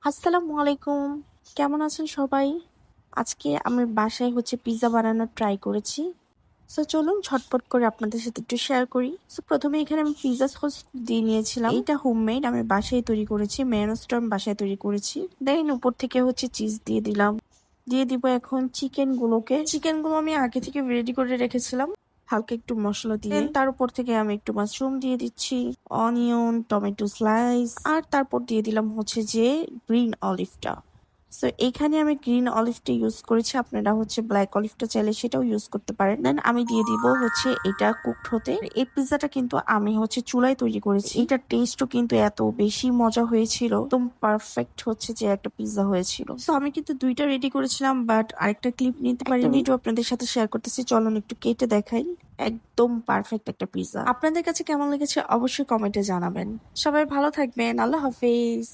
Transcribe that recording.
আসসালামু আলাইকুম। কেমন আছেন সবাই? আজকে আমি বাসায় পিজ্জা বানানোর ট্রাই করেছি। সো চলুন ঝটপট করে আপনাদের সাথে একটু শেয়ার করি। সো প্রথমে এখানে আমি পিজ্জা সস দিয়ে নিয়েছিলাম। এইটা হোমমেড, আমি বাসায় তৈরি করেছি। মেয়োনেজটা আমি বাসায় তৈরি করেছি। দেন উপর থেকে চিজ দিয়ে দিলাম। দিয়ে দিব এখন চিকেনগুলো আমি আগে থেকে রেডি করে রেখেছিলাম হালকা একটু মশলা দিয়ে। তার উপর থেকে আমি একটু মাশরুম দিয়ে দিচ্ছি, অনিয়ন, টমেটো স্লাইস, আর তারপর দিয়ে দিলাম যে গ্রিন অলিভটা। সো এখানে আমি গ্রিন অলিভটা ইউজ করেছি, আপনারা ব্ল্যাক অলিভটা চাইলে সেটাও ইউজ করতে পারেন। দেন আমি দিয়ে দিব এটা কুকড হতে। এই পিৎজাটা কিন্তু আমি চুলায় তৈরি করেছি। এটার টেস্টও কিন্তু এত বেশি মজা হয়েছিল, একদম পারফেক্ট যে একটা পিৎজা হয়েছিল। সো আমি কিন্তু দুইটা রেডি করেছিলাম, বাট আরেকটা ক্লিপ নিতে পারি, ভিডিও আপনাদের সাথে শেয়ার করতেছি। চলুন একটু কেটে দেখাই। একদম পারফেক্ট একটা পিৎজা। আপনাদের কাছে কেমন লেগেছে অবশ্যই কমেন্টে জানাবেন। সবাই ভালো থাকবেন, আল্লাহ হাফেজ।